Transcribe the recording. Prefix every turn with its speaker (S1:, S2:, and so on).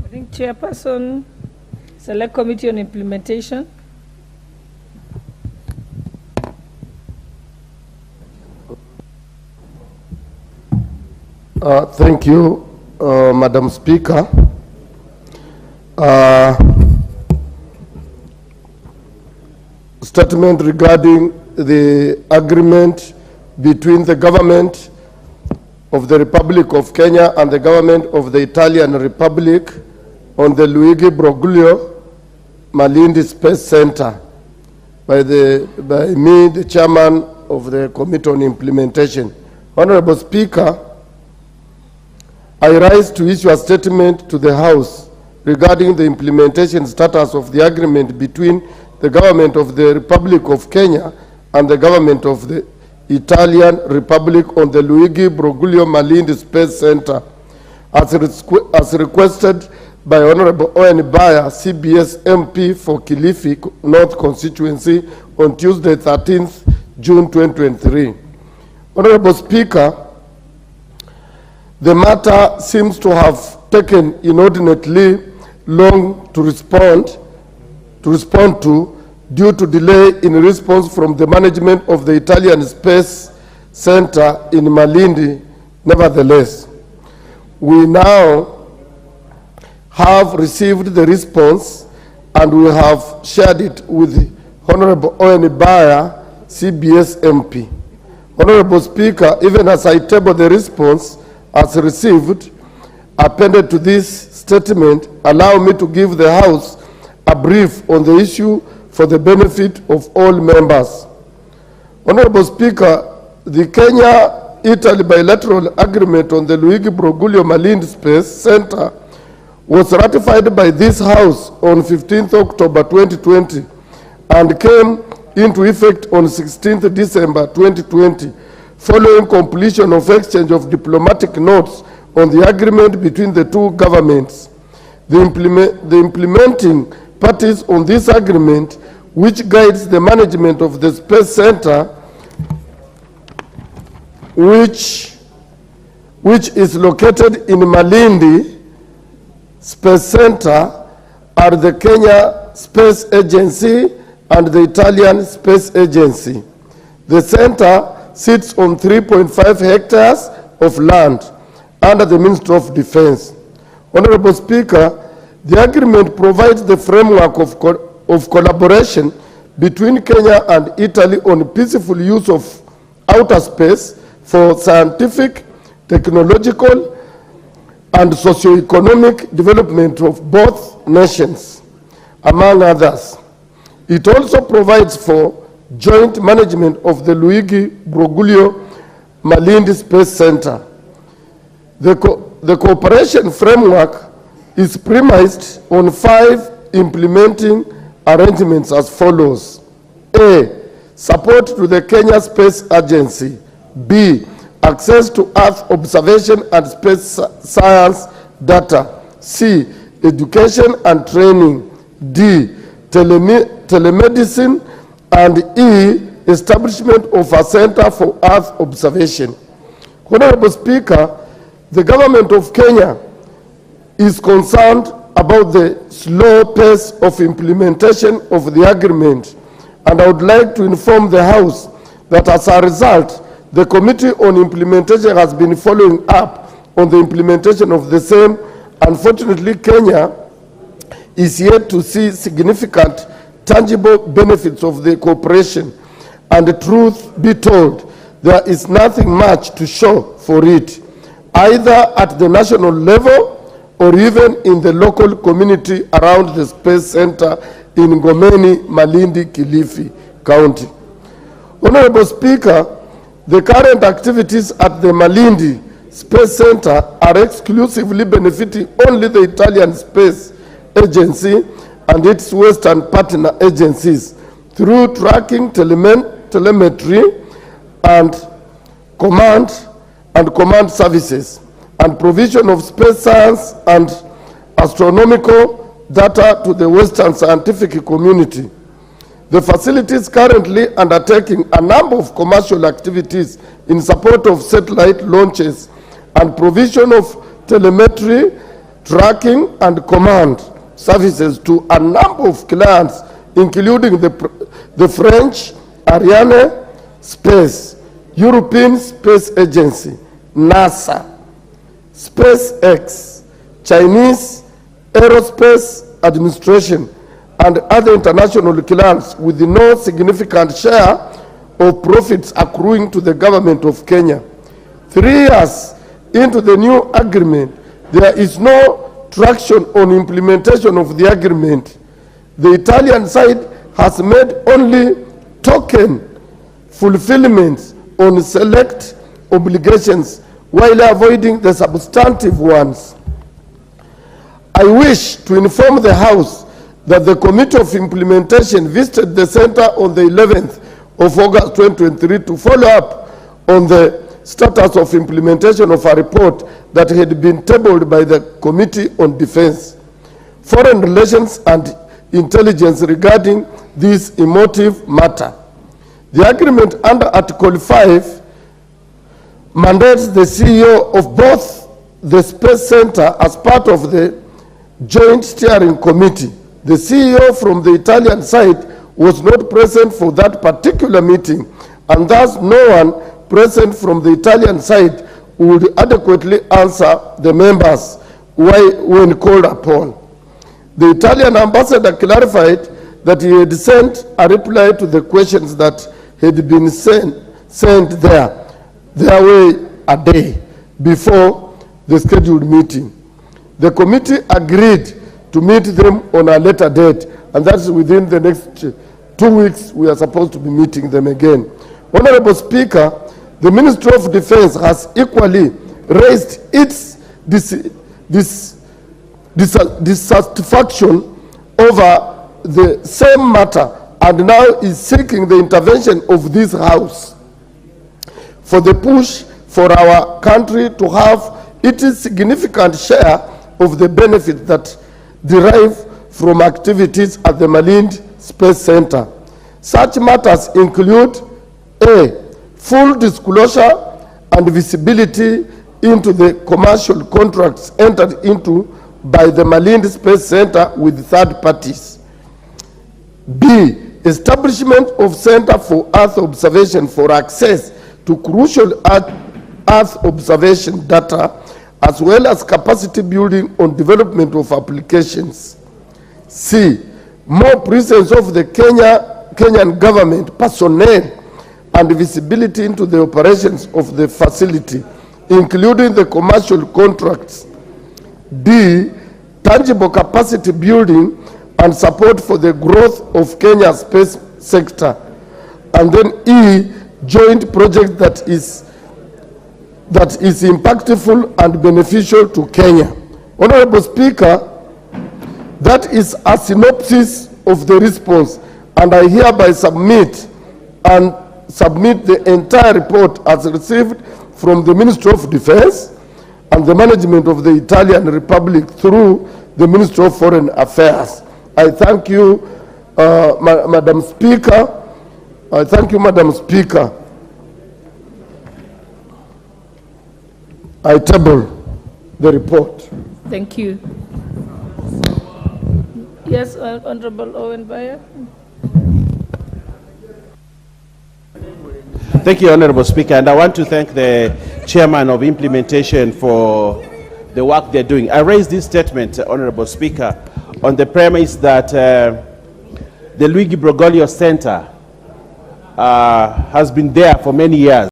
S1: I think Chairperson, Select Committee on Implementation.
S2: Thank you, Madam Speaker. Statement regarding the agreement between the government of the Republic of Kenya and the government of the Italian Republic on the Luigi Broglio Malindi Space Center by me, the chairman of the Committee on Implementation. Honorable Speaker, I rise to issue a statement to the House regarding the implementation status of the agreement between the government of the Republic of Kenya and the government of the Italian Republic on the Luigi Broglio Malindi Space Center, as requested by Honorable Owen Baya, CBS MP for Kilifi North Constituency on Tuesday, 13th June 2023. Honorable Speaker, the matter seems to have taken inordinately long to respond to due to delay in response from the management of the Italian Space Center in Malindi. Nevertheless, we now have received the response and we have shared it with Honorable Owen Baya, CBS MP. Honorable Speaker, even as I table the response as received, appended to this statement, allow me to give the House a brief on the issue for the benefit of all members. Honorable Speaker, the Kenya-Italy bilateral agreement on the Luigi Broglio Malindi Space Center was ratified by this House on 15th October 2020 and came into effect on 16th December 2020, following completion of exchange of diplomatic notes on the agreement between the two governments. The implementing parties on this agreement, which guides the management of the Space Center, which is located in Malindi Space Center, are the Kenya Space Agency and the Italian Space Agency. The center sits on 3.5 hectares of land under the Ministry of Defense. Honorable Speaker, the agreement provides the framework of collaboration between Kenya and Italy on peaceful use of outer space for scientific, technological, and socio-economic development of both nations, among others. It also provides for joint management of the Luigi Broglio Malindi Space Center. The cooperation framework is premised on 5 implementing arrangements as follows. A, support to the Kenya Space Agency. B, access to Earth observation and space science data. C, education and training. D, telemedicine. And E, establishment of a center for Earth observation. Honorable Speaker, the government of Kenya is concerned about the slow pace of implementation of the agreement, and I would like to inform the House that as a result, the Committee on Implementation has been following up on the implementation of the same. Unfortunately, Kenya is yet to see significant tangible benefits of the cooperation, and the truth be told, there is nothing much to show for it, either at the national level or even in the local community around the Space Center in Ngomeni, Malindi, Kilifi County. Honorable Speaker, the current activities at the Malindi Space Center are exclusively benefiting only the Italian Space Agency and its Western partner agencies through tracking, telemetry, and command services, and provision of space science and astronomical data to the Western scientific community. The facility is currently undertaking a number of commercial activities in support of satellite launches and provision of telemetry tracking and command services to a number of clients, including the French Ariane Space, European Space Agency, NASA, SpaceX, Chinese Aerospace Administration, and other international clients, with no significant share of profits accruing to the government of Kenya. 3 years into the new agreement, there is no traction on implementation of the agreement. The Italian side has made only token fulfillments on select obligations while avoiding the substantive ones. I wish to inform the House that the Committee of Implementation visited the center on the 11th of August 2023 to follow up on the status of implementation of a report that had been tabled by the Committee on Defense, Foreign Relations and Intelligence regarding this emotive matter. The agreement under Article 5 mandates the CEO of both the Space Center as part of the Joint Steering Committee. The CEO from the Italian side was not present for that particular meeting, and thus no one present from the Italian side would adequately answer the members when called upon. The Italian ambassador clarified that he had sent a reply to the questions that had been sent their way a day before the scheduled meeting. The committee agreed to meet them on a later date, and that's within the next 2 weeks we are supposed to be meeting them again. Honorable Speaker, the Ministry of Defense has equally raised its dissatisfaction over the same matter and now is seeking the intervention of this House for the push for our country to have its significant share of the benefit that derive from activities at the Malindi Space Center. Such matters include A, full disclosure and visibility into the commercial contracts entered into by the Malindi Space Center with third parties. B, establishment of Center for Earth Observation for access to crucial Earth observation data, as well as capacity building on development of applications. C, more presence of the Kenyan government personnel and visibility into the operations of the facility, including the commercial contracts. D, tangible capacity building and support for the growth of Kenya's space sector. And then E, joint project that is impactful and beneficial to Kenya. Honorable Speaker, that is a synopsis of the response, and I hereby submit the entire report as received from the Ministry of Defense and the management of the Italian Republic through the Ministry of Foreign Affairs. I thank you, Madam Speaker. I thank you, Madam Speaker. I table the report.
S1: Thank you. Yes, Honorable Owen Bayer.
S3: Thank you, Honorable Speaker, and I want to thank the Chairman of Implementation for the work they're doing. I raised this statement, Honorable Speaker, on the premise that the Luigi Broglio Center has been there for many years.